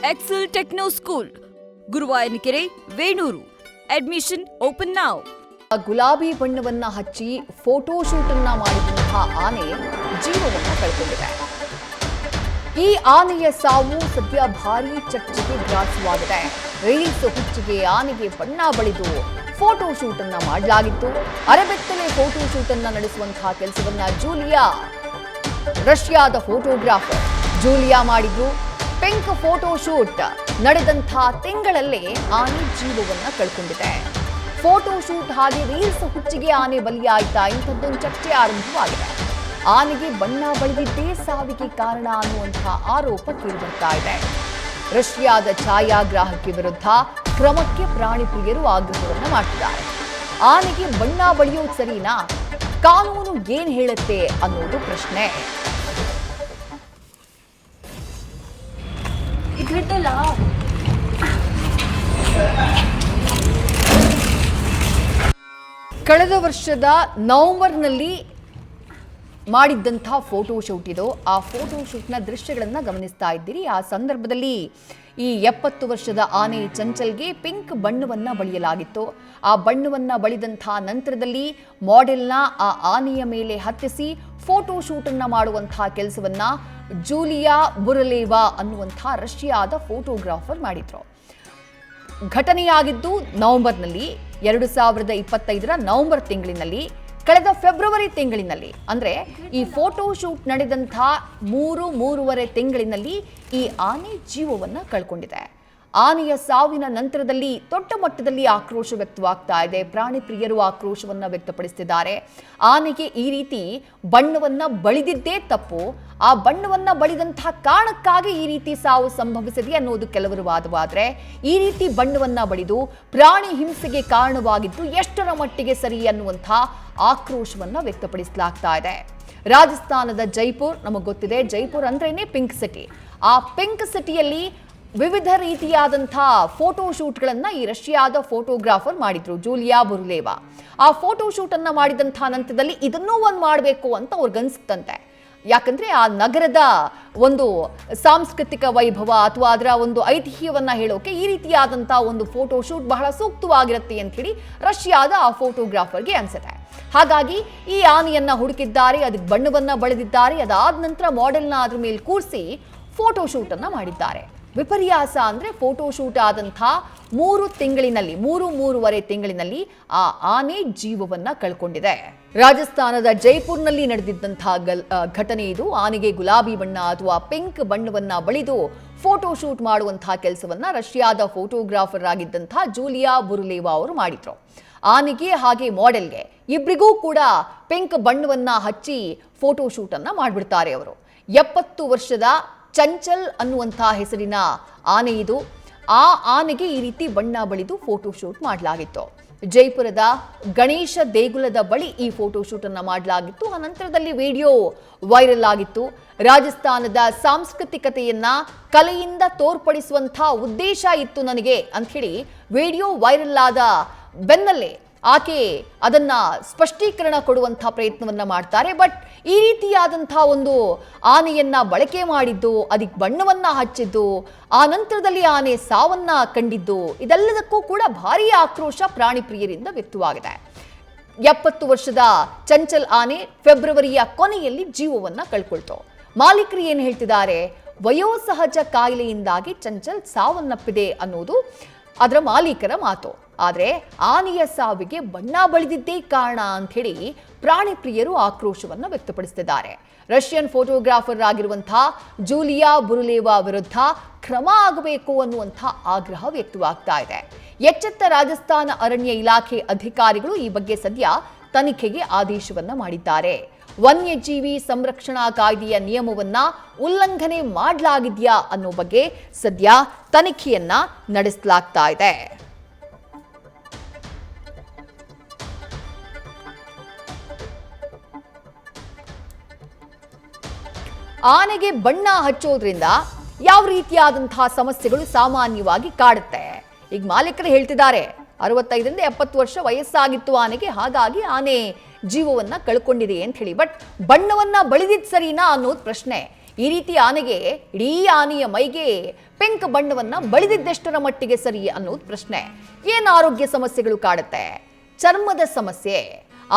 Excel Techno School, Guruvayanakere, Venur. Admission open now. ಗುಲಾಬಿ ಬಣ್ಣವನ್ನ ಹಚ್ಚಿ ಫೋಟೋ ಶೂಟ್ ಅನ್ನ ಮಾಡಿದಂತಹ ಆನೆ ಜೀವವನ್ನ ಕಳ್ಕೊಂಡಿದೆ. ಈ ಆನೆಯ ಸಾವು ಸದ್ಯ ಭಾರೀ ಚರ್ಚೆಗೆ ಗ್ರಾಸವಾಗಿದೆ. ರೀಲ್ಸ್ ಹುಚ್ಚಿಗೆ ಆನೆಗೆ ಬಣ್ಣ ಬಳಿದು ಫೋಟೋ ಶೂಟ್ ಅನ್ನ ಮಾಡಲಾಗಿತ್ತು. ಅರೆಬೆತ್ತಲೆ ಫೋಟೋ ಶೂಟ್ ಅನ್ನ ನಡೆಸುವಂತಹ ಕೆಲಸವನ್ನ ರಷ್ಯಾದ ಫೋಟೋಗ್ರಾಫರ್ ಜೂಲಿಯಾ ಮಾಡಿದ್ರು. ಪಿಂಕ್ ಫೋಟೋ ಶೂಟ್ ನಡೆದಂತಹ ತಿಂಗಳಲ್ಲೇ ಆನೆ ಜೀವವನ್ನ ಕಳ್ಕೊಂಡಿದೆ. ಫೋಟೋ ಶೂಟ್ ಹಾಗೆ ರೀಲ್ಸ್ ಹುಚ್ಚಿಗೆ ಆನೆ ಬಲಿಯಾಯ್ತಾ, ಇಂಥದ್ದೊಂದು ಚರ್ಚೆ ಆರಂಭವಾಗಿದೆ. ಆನೆಗೆ ಬಣ್ಣ ಬಳಿದಿದ್ದೇ ಸಾವಿಗೆ ಕಾರಣ ಅನ್ನುವಂತಹ ಆರೋಪ ಕೇಳಿಬರ್ತಾ ಇದೆ. ರಷ್ಯಾದ ಛಾಯಾಗ್ರಾಹಕಿ ವಿರುದ್ಧ ಕ್ರಮಕ್ಕೆ ಪ್ರಾಣಿ ಪ್ರಿಯರು ಆಗ್ರಹವನ್ನ ಮಾಡ್ತಿದ್ದಾರೆ. ಆನೆಗೆ ಬಣ್ಣ ಬಳಿಯೋದು ಸರಿನಾ? ಕಾನೂನು ಏನ್ ಹೇಳುತ್ತೆ ಅನ್ನೋದು ಪ್ರಶ್ನೆ. ಕಳೆದ ವರ್ಷದ ನವೆಂಬರ್ನಲ್ಲಿ ಮಾಡಿದ್ದಂತಹ ಫೋಟೋ ಶೂಟ್ ಇದು. ಆ ಫೋಟೋ ಶೂಟ್ನ ದೃಶ್ಯಗಳನ್ನು ಗಮನಿಸ್ತಾ ಇದ್ದೀರಿ. ಆ ಸಂದರ್ಭದಲ್ಲಿ ಈ 70 ವರ್ಷದ ಆನೆ ಚಂಚಲ್ಗೆ ಪಿಂಕ್ ಬಣ್ಣವನ್ನ ಬಳಿಯಲಾಗಿತ್ತು. ಆ ಬಣ್ಣವನ್ನ ಬಳಿದಂತಹ ನಂತರದಲ್ಲಿ ಮಾಡೆಲ್ನ ಆ ಆನೆಯ ಮೇಲೆ ಹತ್ತಿಸಿ ಫೋಟೋ ಶೂಟ್ ಅನ್ನ ಮಾಡುವಂತಹ ಕೆಲಸವನ್ನ ಜೂಲಿಯಾ ಬುರಲೇವಾ ಅನ್ನುವಂತಹ ರಷ್ಯಾದ ಫೋಟೋಗ್ರಾಫರ್ ಮಾಡಿದ್ರು. ಘಟನೆಯಾಗಿದ್ದು ನವೆಂಬರ್ನಲ್ಲಿ, 2025ರ ನವೆಂಬರ್ ತಿಂಗಳಿನಲ್ಲಿ. ಕಳೆದ ಫೆಬ್ರವರಿ ತಿಂಗಳಿನಲ್ಲಿ, ಅಂದ್ರೆ ಈ ಫೋಟೋ ಶೂಟ್ ನಡೆದಂತಹ 3-3.5 ತಿಂಗಳಿನಲ್ಲಿ ಈ ಆನೆ ಜೀವವನ್ನ ಕಳ್ಕೊಂಡಿದೆ. ಆನೆಯ ಸಾವಿನ ನಂತರದಲ್ಲಿ ದೊಡ್ಡ ಮಟ್ಟದಲ್ಲಿ ಆಕ್ರೋಶ ವ್ಯಕ್ತವಾಗ್ತಾ ಇದೆ. ಪ್ರಾಣಿ ಪ್ರಿಯರು ಆಕ್ರೋಶವನ್ನ ವ್ಯಕ್ತಪಡಿಸುತ್ತಿದ್ದಾರೆ. ಆನೆಗೆ ಈ ರೀತಿ ಬಣ್ಣವನ್ನ ಬಳಿದಿದ್ದೇ ತಪ್ಪು, ಆ ಬಣ್ಣವನ್ನ ಬಳಿದಂತಹ ಕಾರಣಕ್ಕಾಗಿ ಈ ರೀತಿ ಸಾವು ಸಂಭವಿಸಿದೆ ಅನ್ನೋದು ಕೆಲವರು ವಾದವಾದ್ರೆ, ಈ ರೀತಿ ಬಣ್ಣವನ್ನ ಬಳಿದು ಪ್ರಾಣಿ ಹಿಂಸೆಗೆ ಕಾರಣವಾಗಿದ್ದು ಎಷ್ಟರ ಮಟ್ಟಿಗೆ ಸರಿ ಅನ್ನುವಂತಹ ಆಕ್ರೋಶವನ್ನ ವ್ಯಕ್ತಪಡಿಸಲಾಗ್ತಾ ಇದೆ. ರಾಜಸ್ಥಾನದ ಜೈಪುರ್, ನಮಗೆ ಗೊತ್ತಿದೆ, ಜೈಪುರ್ ಅಂದ್ರೇನೆ ಪಿಂಕ್ ಸಿಟಿ. ಆ ಪಿಂಕ್ ಸಿಟಿಯಲ್ಲಿ ವಿವಿಧ ರೀತಿಯಾದಂತಹ ಫೋಟೋ ಶೂಟ್ಗಳನ್ನು ಈ ರಷ್ಯಾದ ಫೋಟೋಗ್ರಾಫರ್ ಮಾಡಿದ್ರು, ಜೂಲಿಯಾ ಬುರಲೇವಾ. ಆ ಫೋಟೋ ಶೂಟ್ ಅನ್ನ ಮಾಡಿದಂತಹ ನಂತರದಲ್ಲಿ ಇದನ್ನೂ ಒಂದು ಮಾಡಬೇಕು ಅಂತ ಅವ್ರಿಗನ್ಸುತ್ತಂತೆ. ಯಾಕಂದ್ರೆ ಆ ನಗರದ ಒಂದು ಸಾಂಸ್ಕೃತಿಕ ವೈಭವ ಅಥವಾ ಅದರ ಒಂದು ಐತಿಹ್ಯವನ್ನ ಹೇಳೋಕೆ ಈ ರೀತಿಯಾದಂತಹ ಒಂದು ಫೋಟೋ ಶೂಟ್ ಬಹಳ ಸೂಕ್ತವಾಗಿರುತ್ತೆ ಅಂತ ಹೇಳಿ ರಷ್ಯಾದ ಆ ಫೋಟೋಗ್ರಾಫರ್ಗೆ ಅನ್ಸುತ್ತೆ. ಹಾಗಾಗಿ ಈ ಆನೆಯನ್ನ ಹುಡುಕಿದ್ದಾರೆ, ಅದಕ್ಕೆ ಬಣ್ಣವನ್ನ ಬಳಿದಿದ್ದಾರೆ. ಅದಾದ ನಂತರ ಮಾಡೆಲ್ನ ಅದ್ರ ಮೇಲೆ ಕೂರಿಸಿ ಫೋಟೋ ಶೂಟ್ ಅನ್ನ ಮಾಡಿದ್ದಾರೆ. ವಿಪರ್ಯಾಸ ಅಂದ್ರೆ ಫೋಟೋ ಶೂಟ್ ಆದಂತಹ 3-3.5 ತಿಂಗಳಿನಲ್ಲಿ ಆ ಆನೆ ಜೀವವನ್ನ ಕಳ್ಕೊಂಡಿದೆ. ರಾಜಸ್ಥಾನದ ಜೈಪುರ್ನಲ್ಲಿ ನಡೆದಿದ್ದಂತಹ ಘಟನೆ ಇದು. ಆನೆಗೆ ಗುಲಾಬಿ ಬಣ್ಣ ಅಥವಾ ಪಿಂಕ್ ಬಣ್ಣವನ್ನ ಬಳಿದು ಫೋಟೋ ಶೂಟ್ ಮಾಡುವಂತಹ ಕೆಲಸವನ್ನ ರಷ್ಯಾದ ಫೋಟೋಗ್ರಾಫರ್ ಆಗಿದ್ದಂತಹ ಜೂಲಿಯಾ ಬುರಲೇವಾ ಅವರು ಮಾಡಿದ್ರು. ಆನೆಗೆ ಹಾಗೆ ಮಾಡೆಲ್ಗೆ ಇಬ್ಬರಿಗೂ ಕೂಡ ಪಿಂಕ್ ಬಣ್ಣವನ್ನ ಹಚ್ಚಿ ಫೋಟೋ ಶೂಟ್ ಅನ್ನ ಮಾಡಿಬಿಡ್ತಾರೆ ಅವರು. 70 ವರ್ಷದ ಚಂಚಲ್ ಅನ್ನುವಂತಹ ಹೆಸರಿನ ಆನೆ ಇದು. ಆ ಆನೆಗೆ ಈ ರೀತಿ ಬಣ್ಣ ಬಳಿದು ಫೋಟೋ ಶೂಟ್ ಮಾಡಲಾಗಿತ್ತು. ಜೈಪುರದ ಗಣೇಶ ದೇಗುಲದ ಬಳಿ ಈ ಫೋಟೋ ಶೂಟ್ ಅನ್ನ ಮಾಡಲಾಗಿತ್ತು. ಆ ನಂತರದಲ್ಲಿ ವಿಡಿಯೋ ವೈರಲ್ ಆಗಿತ್ತು. ರಾಜಸ್ಥಾನದ ಸಾಂಸ್ಕೃತಿಕತೆಯನ್ನ ಕಲೆಯಿಂದ ತೋರ್ಪಡಿಸುವಂತಹ ಉದ್ದೇಶ ಇತ್ತು ನನಗೆ ಅಂತ ಹೇಳಿ ವಿಡಿಯೋ ವೈರಲ್ ಆದ ಬೆನ್ನಲ್ಲೇ ಆಕೆ ಅದನ್ನ ಸ್ಪಷ್ಟೀಕರಣ ಕೊಡುವಂತಹ ಪ್ರಯತ್ನವನ್ನ ಮಾಡ್ತಾರೆ. ಬಟ್ ಈ ರೀತಿಯಾದಂತಹ ಒಂದು ಆನೆಯನ್ನ ಬಳಕೆ ಮಾಡಿದ್ದು, ಅದಕ್ಕೆ ಬಣ್ಣವನ್ನ ಹಚ್ಚಿದ್ದು, ಆ ನಂತರದಲ್ಲಿ ಆನೆ ಸಾವನ್ನ ಕಂಡಿದ್ದು, ಇದೆಲ್ಲದಕ್ಕೂ ಕೂಡ ಭಾರೀ ಆಕ್ರೋಶ ಪ್ರಾಣಿ ಪ್ರಿಯರಿಂದ ವ್ಯಕ್ತವಾಗಿದೆ. 70 ವರ್ಷದ ಚಂಚಲ್ ಆನೆ ಫೆಬ್ರವರಿಯ ಕೊನೆಯಲ್ಲಿ ಜೀವವನ್ನ ಕಳ್ಕೊಳ್ತು. ಮಾಲೀಕರು ಏನು ಹೇಳ್ತಿದ್ದಾರೆ? ವಯೋಸಹಜ ಕಾಯಿಲೆಯಿಂದಾಗಿ ಚಂಚಲ್ ಸಾವನ್ನಪ್ಪಿದೆ ಅನ್ನೋದು ಅದರ ಮಾಲೀಕರ ಮಾತು. ಆದರೆ ಆನೆಯ ಸಾವಿಗೆ ಬಣ್ಣ ಬಳಿದಿದ್ದೇ ಕಾರಣ ಅಂತ ಹೇಳಿ ಪ್ರಾಣಿ ಪ್ರಿಯರು ಆಕ್ರೋಶವನ್ನು ವ್ಯಕ್ತಪಡಿಸುತ್ತಿದ್ದಾರೆ. ರಷ್ಯನ್ ಫೋಟೋಗ್ರಾಫರ್ ಆಗಿರುವಂತಹ ಜೂಲಿಯಾ ಬುರಲೇವಾ ವಿರುದ್ಧ ಕ್ರಮ ಆಗಬೇಕು ಅನ್ನುವಂತಹ ಆಗ್ರಹ ವ್ಯಕ್ತವಾಗ್ತಾ ಇದೆ. ಎಚ್ಚೆತ್ತ ರಾಜಸ್ಥಾನ ಅರಣ್ಯ ಇಲಾಖೆ ಅಧಿಕಾರಿಗಳು ಈ ಬಗ್ಗೆ ಸದ್ಯ ತನಿಖೆಗೆ ಆದೇಶವನ್ನ ಮಾಡಿದ್ದಾರೆ. ವನ್ಯಜೀವಿ ಸಂರಕ್ಷಣಾ ಕಾಯ್ದೆಯ ನಿಯಮವನ್ನ ಉಲ್ಲಂಘನೆ ಮಾಡಲಾಗಿದೆಯಾ ಅನ್ನೋ ಬಗ್ಗೆ ಸದ್ಯ ತನಿಖೆಯನ್ನ ನಡೆಸಲಾಗ್ತಾ ಇದೆ. ಆನೆಗೆ ಬಣ್ಣ ಹಚ್ಚೋದ್ರಿಂದ ಯಾವ ರೀತಿಯಾದಂತಹ ಸಮಸ್ಯೆಗಳು ಸಾಮಾನ್ಯವಾಗಿ ಕಾಡುತ್ತೆ? ಈಗ ಮಾಲೀಕರು ಹೇಳ್ತಿದ್ದಾರೆ 65ರಿಂದ 70 ವರ್ಷ ವಯಸ್ಸಾಗಿತ್ತು ಆನೆಗೆ, ಹಾಗಾಗಿ ಆನೆ ಜೀವವನ್ನ ಕಳ್ಕೊಂಡಿದೆ ಅಂತ ಹೇಳಿ. ಬಟ್ ಬಣ್ಣವನ್ನ ಬಳಿದಿದ್ ಸರಿನಾ ಅನ್ನೋದು ಪ್ರಶ್ನೆ. ಈ ರೀತಿ ಆನೆಗೆ ಇಡೀ ಆನೆಯ ಮೈಗೆ ಪಿಂಕ್ ಬಣ್ಣವನ್ನ ಬಳಿದಿದ್ದೆಷ್ಟರ ಮಟ್ಟಿಗೆ ಸರಿ ಅನ್ನೋದು ಪ್ರಶ್ನೆ. ಏನು ಆರೋಗ್ಯ ಸಮಸ್ಯೆಗಳು ಕಾಡುತ್ತೆ? ಚರ್ಮದ ಸಮಸ್ಯೆ.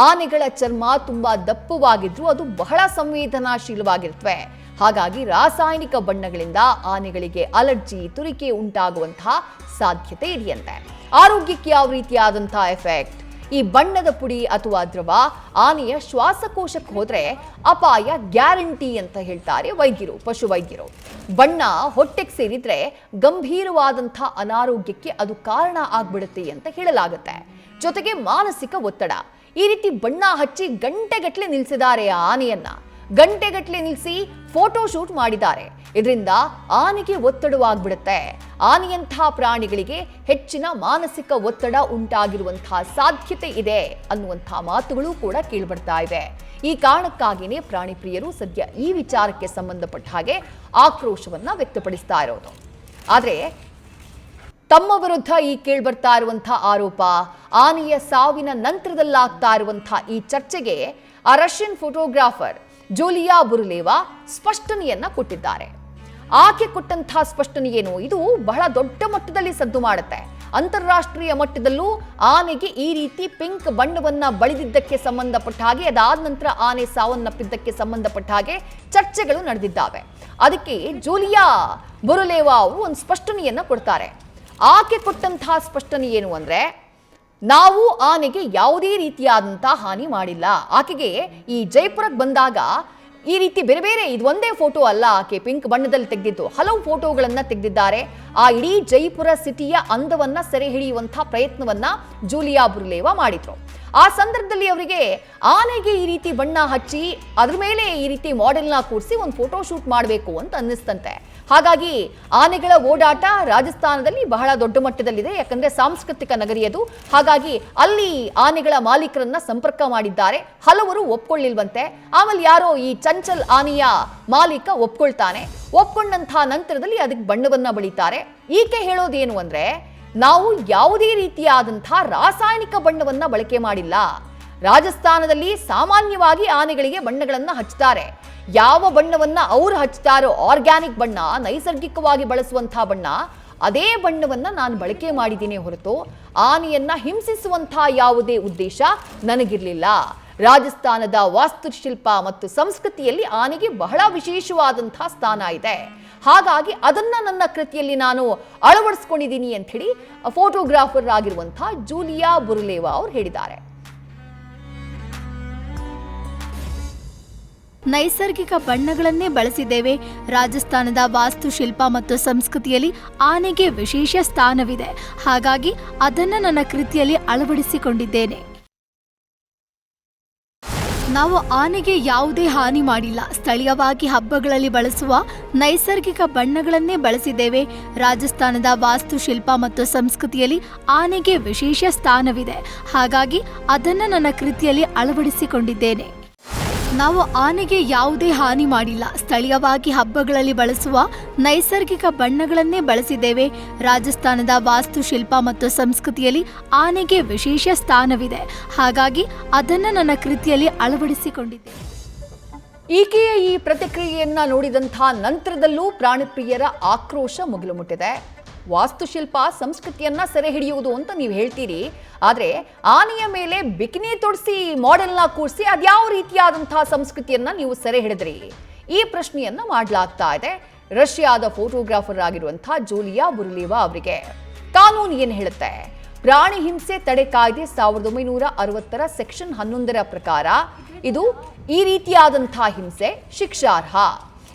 ಆನೆಗಳ ಚರ್ಮ ತುಂಬಾ ದಪ್ಪವಾಗಿದ್ರು ಅದು ಬಹಳ ಸಂವೇದನಾಶೀಲವಾಗಿರುತ್ತವೆ. ಹಾಗಾಗಿ ರಾಸಾಯನಿಕ ಬಣ್ಣಗಳಿಂದ ಆನೆಗಳಿಗೆ ಅಲರ್ಜಿ, ತುರಿಕೆ ಉಂಟಾಗುವಂತಹ ಸಾಧ್ಯತೆ ಇದೆಯಂತೆ. ಆರೋಗ್ಯಕ್ಕೆ ಯಾವ ರೀತಿಯಾದಂತಹ ಎಫೆಕ್ಟ್? ಈ ಬಣ್ಣದ ಪುಡಿ ಅಥವಾ ದ್ರವ ಆನೆಯ ಶ್ವಾಸಕೋಶಕ್ಕೆ ಹೋದ್ರೆ ಅಪಾಯ ಗ್ಯಾರಂಟಿ ಅಂತ ಹೇಳ್ತಾರೆ ವೈದ್ಯರು, ಪಶು ವೈದ್ಯರು. ಬಣ್ಣ ಹೊಟ್ಟೆಗೆ ಸೇರಿದ್ರೆ ಗಂಭೀರವಾದಂಥ ಅನಾರೋಗ್ಯಕ್ಕೆ ಅದು ಕಾರಣ ಆಗ್ಬಿಡುತ್ತೆ ಅಂತ ಹೇಳಲಾಗುತ್ತೆ. ಜೊತೆಗೆ ಮಾನಸಿಕ ಒತ್ತಡ. ಈ ರೀತಿ ಬಣ್ಣ ಹಚ್ಚಿ ಗಂಟೆಗಟ್ಟಲೆ ನಿಲ್ಸಿದ್ದಾರೆ ಆ ಆನೆಯನ್ನ. ಗಂಟೆಗಟ್ಟಲೆ ನಿಲ್ಲಿಸಿ ಫೋಟೋ ಶೂಟ್ ಮಾಡಿದ್ದಾರೆ. ಇದರಿಂದ ಆನೆಗೆ ಒತ್ತಡವಾಗ್ಬಿಡುತ್ತೆ. ಆನೆಯಂತಹ ಪ್ರಾಣಿಗಳಿಗೆ ಹೆಚ್ಚಿನ ಮಾನಸಿಕ ಒತ್ತಡ ಉಂಟಾಗಿರುವಂತಹ ಸಾಧ್ಯತೆ ಇದೆ ಅನ್ನುವಂತಹ ಮಾತುಗಳು ಕೂಡ ಕೇಳಿಬರ್ತಾ ಇವೆ. ಈ ಕಾರಣಕ್ಕಾಗಿಯೇ ಪ್ರಾಣಿ ಪ್ರಿಯರು ಸದ್ಯ ಈ ವಿಚಾರಕ್ಕೆ ಸಂಬಂಧಪಟ್ಟ ಹಾಗೆ ಆಕ್ರೋಶವನ್ನ ವ್ಯಕ್ತಪಡಿಸ್ತಾ ಇರೋದು. ಆದ್ರೆ ತಮ್ಮ ವಿರುದ್ಧ ಈ ಕೇಳ್ಬರ್ತಾ ಇರುವಂತಹ ಆರೋಪ, ಆನೆಯ ಸಾವಿನ ನಂತರದಲ್ಲಾಗ್ತಾ ಇರುವಂತಹ ಈ ಚರ್ಚೆಗೆ ಆ ರಷ್ಯನ್ ಫೋಟೋಗ್ರಾಫರ್ ಜೂಲಿಯಾ ಬುರುಲೇವಾ ಸ್ಪಷ್ಟನೆಯನ್ನ ಕೊಟ್ಟಿದ್ದಾರೆ. ಆಕೆ ಕೊಟ್ಟಂತಹ ಸ್ಪಷ್ಟನೆ ಏನು? ಇದು ಬಹಳ ದೊಡ್ಡ ಮಟ್ಟದಲ್ಲಿ ಸದ್ದು ಮಾಡುತ್ತೆ. ಅಂತಾರಾಷ್ಟ್ರೀಯ ಮಟ್ಟದಲ್ಲೂ ಆನೆಗೆ ಈ ರೀತಿ ಪಿಂಕ್ ಬಣ್ಣವನ್ನ ಬಳಿದಿದ್ದಕ್ಕೆ ಸಂಬಂಧಪಟ್ಟ ಹಾಗೆ, ಅದಾದ ನಂತರ ಆನೆ ಸಾವನ್ನಪ್ಪಿದ್ದಕ್ಕೆ ಸಂಬಂಧಪಟ್ಟ ಹಾಗೆ ಚರ್ಚೆಗಳು ನಡೆದಿದ್ದಾವೆ. ಅದಕ್ಕೆ ಜೂಲಿಯಾ ಬುರುಲೇವಾ ಅವರು ಒಂದು ಸ್ಪಷ್ಟನೆಯನ್ನ ಕೊಡ್ತಾರೆ. ಆಕೆ ಕೊಟ್ಟಂತಹ ಸ್ಪಷ್ಟನೆ ಏನು ಅಂದ್ರೆ, ನಾವು ಆನೆಗೆ ಯಾವುದೇ ರೀತಿಯಾದಂತಹ ಹಾನಿ ಮಾಡಿಲ್ಲ. ಆಕೆಗೆ ಈ ಜೈಪುರಕ್ಕೆ ಬಂದಾಗ ಈ ರೀತಿ ಬೇರೆ ಬೇರೆ, ಇದು ಒಂದೇ ಫೋಟೋ ಅಲ್ಲ, ಆಕೆ ಪಿಂಕ್ ಬಣ್ಣದಲ್ಲಿ ತೆಗೆದಿದ್ದು ಹಲವು ಫೋಟೋಗಳನ್ನ ತೆಗೆದಿದ್ದಾರೆ. ಆ ಇಡೀ ಜೈಪುರ ಸಿಟಿಯ ಅಂದವನ್ನ ಸೆರೆ ಹಿಡಿಯುವಂತಹ ಪ್ರಯತ್ನವನ್ನ ಜೂಲಿಯಾ ಬುರುಲೇವಾ ಮಾಡಿದ್ರು. ಆ ಸಂದರ್ಭದಲ್ಲಿ ಅವರಿಗೆ ಆನೆಗೆ ಈ ರೀತಿ ಬಣ್ಣ ಹಚ್ಚಿ ಅದ್ರ ಮೇಲೆ ಈ ರೀತಿ ಮಾಡೆಲ್ನ ಕೂರಿಸಿ ಒಂದು ಫೋಟೋ ಶೂಟ್ ಮಾಡಬೇಕು ಅಂತ ಅನ್ನಿಸ್ತಂತೆ. ಹಾಗಾಗಿ ಆನೆಗಳ ಓಡಾಟ ರಾಜಸ್ಥಾನದಲ್ಲಿ ಬಹಳ ದೊಡ್ಡ ಮಟ್ಟದಲ್ಲಿದೆ. ಯಾಕಂದ್ರೆ ಸಾಂಸ್ಕೃತಿಕ ನಗರಿ ಅದು. ಹಾಗಾಗಿ ಅಲ್ಲಿ ಆನೆಗಳ ಮಾಲೀಕರನ್ನ ಸಂಪರ್ಕ ಮಾಡಿದ್ದಾರೆ. ಹಲವರು ಒಪ್ಕೊಳ್ಳಿಲ್ವಂತೆ. ಆಮೇಲೆ ಯಾರೋ ಈ ಚಂಚಲ್ ಆನೆಯ ಮಾಲೀಕ ಒಪ್ಕೊಳ್ತಾನೆ. ಒಪ್ಕೊಂಡಂತಹ ನಂತರದಲ್ಲಿ ಅದಕ್ಕೆ ಬಣ್ಣವನ್ನ ಬಳಿತಾರೆ. ಈಕೆ ಹೇಳೋದೇನು ಅಂದ್ರೆ, ನಾವು ಯಾವುದೇ ರೀತಿಯಾದಂತಹ ರಾಸಾಯನಿಕ ಬಣ್ಣವನ್ನ ಬಳಕೆ ಮಾಡಿಲ್ಲ. ರಾಜಸ್ಥಾನದಲ್ಲಿ ಸಾಮಾನ್ಯವಾಗಿ ಆನೆಗಳಿಗೆ ಬಣ್ಣಗಳನ್ನ ಹಚ್ತಾರೆ. ಯಾವ ಬಣ್ಣವನ್ನ ಅವರು ಹಚ್ತಾರೋ, ಆರ್ಗ್ಯಾನಿಕ್ ಬಣ್ಣ, ನೈಸರ್ಗಿಕವಾಗಿ ಬಳಸುವಂತಹ ಬಣ್ಣ, ಅದೇ ಬಣ್ಣವನ್ನ ನಾನು ಬಳಕೆ ಮಾಡಿದ್ದೀನಿ ಹೊರತು ಆನೆಯನ್ನ ಹಿಂಸಿಸುವಂತಹ ಯಾವುದೇ ಉದ್ದೇಶ ನನಗಿರಲಿಲ್ಲ. ರಾಜಸ್ಥಾನದ ವಾಸ್ತುಶಿಲ್ಪ ಮತ್ತು ಸಂಸ್ಕೃತಿಯಲ್ಲಿ ಆನೆಗೆ ಬಹಳ ವಿಶೇಷವಾದಂತಹ ಸ್ಥಾನ ಇದೆ. ಹಾಗಾಗಿ ಅದನ್ನ ನನ್ನ ಕೃತಿಯಲ್ಲಿ ನಾನು ಅಳವಡಿಸ್ಕೊಂಡಿದ್ದೀನಿ ಅಂತ ಹೇಳಿ ಫೋಟೋಗ್ರಾಫರ್ ಆಗಿರುವಂತಹ ಜೂಲಿಯಾ ಬುರುಲೇವಾ ಅವರು ಹೇಳಿದ್ದಾರೆ. ನೈಸರ್ಗಿಕ ಬಣ್ಣಗಳನ್ನೇ ಬಳಸಿದ್ದೇವೆ. ರಾಜಸ್ಥಾನದ ವಾಸ್ತುಶಿಲ್ಪ ಮತ್ತು ಸಂಸ್ಕೃತಿಯಲ್ಲಿ ಆನೆಗೆ ವಿಶೇಷ ಸ್ಥಾನವಿದೆ. ಹಾಗಾಗಿ ಅದನ್ನು ನನ್ನ ಕೃತಿಯಲ್ಲಿ ಅಳವಡಿಸಿಕೊಂಡಿದ್ದೇನೆ. ನಾವು ಆನೆಗೆ ಯಾವುದೇ ಹಾನಿ ಮಾಡಿಲ್ಲ. ಸ್ಥಳೀಯವಾಗಿ ಹಬ್ಬಗಳಲ್ಲಿ ಬಳಸುವ ನೈಸರ್ಗಿಕ ಬಣ್ಣಗಳನ್ನೇ ಬಳಸಿದ್ದೇವೆ. ರಾಜಸ್ಥಾನದ ವಾಸ್ತುಶಿಲ್ಪ ಮತ್ತು ಸಂಸ್ಕೃತಿಯಲ್ಲಿ ಆನೆಗೆ ವಿಶೇಷ ಸ್ಥಾನವಿದೆ. ಹಾಗಾಗಿ ಅದನ್ನು ನನ್ನ ಕೃತಿಯಲ್ಲಿ ಅಳವಡಿಸಿಕೊಂಡಿದ್ದೇನೆ. ನಾವು ಆನೆಗೆ ಯಾವುದೇ ಹಾನಿ ಮಾಡಿಲ್ಲ. ಸ್ಥಳೀಯವಾಗಿ ಹಬ್ಬಗಳಲ್ಲಿ ಬಳಸುವ ನೈಸರ್ಗಿಕ ಬಣ್ಣಗಳನ್ನೇ ಬಳಸಿದ್ದೇವೆ. ರಾಜಸ್ಥಾನದ ವಾಸ್ತುಶಿಲ್ಪ ಮತ್ತು ಸಂಸ್ಕೃತಿಯಲ್ಲಿ ಆನೆಗೆ ವಿಶೇಷ ಸ್ಥಾನವಿದೆ. ಹಾಗಾಗಿ ಅದನ್ನು ನನ್ನ ಕೃತಿಯಲ್ಲಿ ಅಳವಡಿಸಿಕೊಂಡಿದ್ದೇನೆ. ಈಕೆಯ ಈ ಪ್ರತಿಕ್ರಿಯೆಯನ್ನ ನೋಡಿದಂತಹ ನಂತರದಲ್ಲೂ ಪ್ರಾಣಿಪ್ರಿಯರ ಆಕ್ರೋಶ ಮುಗಿಲು ಮುಟ್ಟಿದೆ. ವಾಸ್ತುಶಿಲ್ಪ ಸಂಸ್ಕೃತಿಯನ್ನ ಸೆರೆ ಹಿಡಿಯುವುದು ಅಂತ ನೀವು ಹೇಳ್ತೀರಿ, ಆದ್ರೆ ಆನೆಯ ಮೇಲೆ ಬಿಕಿನಿ ತೊಡಿಸಿ ಮಾಡೆಲ್ನ ಕೂರಿಸಿ ಅದ್ಯಾವ ರೀತಿಯಾದಂತಹ ಸಂಸ್ಕೃತಿಯನ್ನ ನೀವು ಸೆರೆ ಹಿಡಿದ್ರಿ? ಈ ಪ್ರಶ್ನೆಯನ್ನ ಮಾಡಲಾಗ್ತಾ ಇದೆ ರಷ್ಯಾದ ಫೋಟೋಗ್ರಾಫರ್ ಆಗಿರುವಂತಹ ಜೂಲಿಯಾ ಬುರುಲೇವಾ ಅವರಿಗೆ. ಕಾನೂನು ಏನು ಹೇಳುತ್ತೆ? ಪ್ರಾಣಿ ಹಿಂಸೆ ತಡೆ ಕಾಯ್ದೆ 1960ರ ಸೆಕ್ಷನ್ 11ರ ಪ್ರಕಾರ ಇದು ಈ ರೀತಿಯಾದಂತಹ ಹಿಂಸೆ ಶಿಕ್ಷಾರ್ಹ.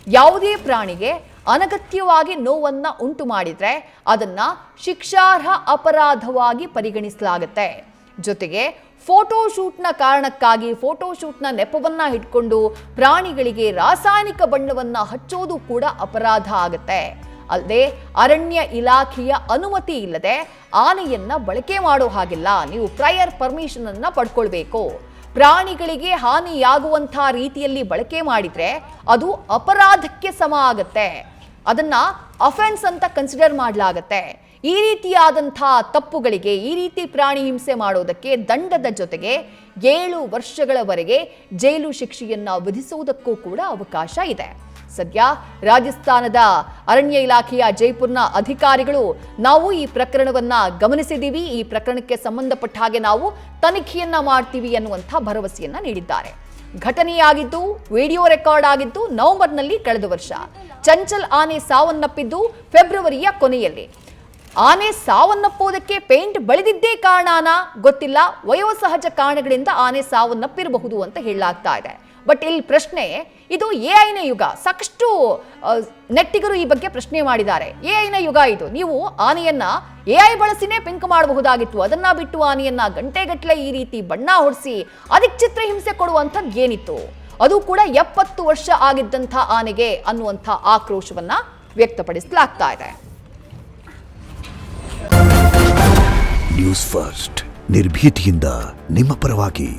ಯಾವುದೇ ಪ್ರಾಣಿಗೆ ಅನಗತ್ಯವಾಗಿ ನೋವನ್ನ ಉಂಟು ಮಾಡಿದ್ರೆ ಅದನ್ನ ಶಿಕ್ಷಾರ್ಹ ಅಪರಾಧವಾಗಿ ಪರಿಗಣಿಸಲಾಗುತ್ತೆ. ಜೊತೆಗೆ ಫೋಟೋಶೂಟ್ನ ಕಾರಣಕ್ಕಾಗಿ ಫೋಟೋಶೂಟ್ನ ನೆಪವನ್ನ ಇಟ್ಕೊಂಡು ಪ್ರಾಣಿಗಳಿಗೆ ರಾಸಾಯನಿಕ ಬಣ್ಣವನ್ನ ಹಚ್ಚೋದು ಕೂಡ ಅಪರಾಧ ಆಗುತ್ತೆ. ಅಲ್ಲದೆ ಅರಣ್ಯ ಇಲಾಖೆಯ ಅನುಮತಿ ಇಲ್ಲದೆ ಆನೆಯನ್ನ ಬಳಕೆ ಮಾಡೋ ಹಾಗಿಲ್ಲ. ನೀವು ಪ್ರಯರ್ ಪರ್ಮಿಷನ್ ಅನ್ನ ಪಡ್ಕೊಳ್ಬೇಕು. ಪ್ರಾಣಿಗಳಿಗೆ ಹಾನಿಯಾಗುವಂತಹ ರೀತಿಯಲ್ಲಿ ಬಳಕೆ ಮಾಡಿದ್ರೆ ಅದು ಅಪರಾಧಕ್ಕೆ ಸಮ ಆಗತ್ತೆ. ಅದನ್ನ ಅಫೆನ್ಸ್ ಅಂತ ಕನ್ಸಿಡರ್ ಮಾಡಲಾಗತ್ತೆ. ಈ ರೀತಿಯಾದಂತಹ ತಪ್ಪುಗಳಿಗೆ, ಈ ರೀತಿ ಪ್ರಾಣಿ ಹಿಂಸೆ ಮಾಡೋದಕ್ಕೆ ದಂಡದ ಜೊತೆಗೆ 7 ವರ್ಷಗಳವರೆಗೆ ಜೈಲು ಶಿಕ್ಷೆಯನ್ನ ವಿಧಿಸುವುದಕ್ಕೂ ಕೂಡ ಅವಕಾಶ ಇದೆ. ಸದ್ಯ ರಾಜಸ್ಥಾನದ ಅರಣ್ಯ ಇಲಾಖೆಯ ಜೈಪುರ್ನ ಅಧಿಕಾರಿಗಳು ನಾವು ಈ ಪ್ರಕರಣವನ್ನ ಗಮನಿಸಿದ್ದೀವಿ, ಈ ಪ್ರಕರಣಕ್ಕೆ ಸಂಬಂಧಪಟ್ಟ ಹಾಗೆ ನಾವು ತನಿಖೆಯನ್ನ ಮಾಡ್ತೀವಿ ಅನ್ನುವಂಥ ಭರವಸೆಯನ್ನ ನೀಡಿದ್ದಾರೆ. ಘಟನೆಯಾಗಿದ್ದು ವಿಡಿಯೋ ರೆಕಾರ್ಡ್ ಆಗಿದ್ದು ನವೆಂಬರ್ನಲ್ಲಿ ಕಳೆದ ವರ್ಷ. ಚಂಚಲ್ ಆನೆ ಸಾವನ್ನಪ್ಪಿದ್ದು ಫೆಬ್ರವರಿಯ ಕೊನೆಯಲ್ಲಿ. ಆನೆ ಸಾವನ್ನಪ್ಪುವುದಕ್ಕೆ ಪೇಂಟ್ ಬಳಿದಿದ್ದೇ ಕಾರಣನಾ ಗೊತ್ತಿಲ್ಲ, ವಯೋಸಹಜ ಕಾರಣಗಳಿಂದ ಆನೆ ಸಾವನ್ನಪ್ಪಿರಬಹುದು ಅಂತ ಹೇಳಲಾಗ್ತಾ ಇದೆ. ಬಟ್ ಇಲ್ಲಿ ಪ್ರಶ್ನೆ, ಇದು ಎಐನ ಯುಗ. ಸಾಕಷ್ಟು ನೆಟ್ಟಿಗರು ಈ ಬಗ್ಗೆ ಪ್ರಶ್ನೆ ಮಾಡಿದ್ದಾರೆ. ಎಐನ ಯುಗ ಇದು. ನೀವು ಆನೆಯನ್ನ ಎಐ ಬಳಸಿನೇ ಪಿಂಕ್ ಮಾಡಬಹುದಾಗಿತ್ತು. ಅದನ್ನ ಬಿಟ್ಟು ಆನೆಯನ್ನ ಗಂಟೆಗಟ್ಟಲೆ ಈ ರೀತಿ ಬಣ್ಣ ಹೊಡಿಸಿ ಅದಕ್ಕೆ ಚಿತ್ರಹಿಂಸೆ ಕೊಡುವಂಥದ್ದು ಏನಿತ್ತು? ಅದು ಕೂಡ 70 ವರ್ಷ ಆಗಿದ್ದಂಥ ಆನೆಗೆ ಅನ್ನುವಂಥ ಆಕ್ರೋಶವನ್ನ ವ್ಯಕ್ತಪಡಿಸಲಾಗ್ತಾ ಇದೆ. ನ್ಯೂಸ್ ಫಸ್ಟ್ ನಿರ್ಭೀತಿಯಿಂದ ನಿಮ್ಮ ಪರವಾಗಿ.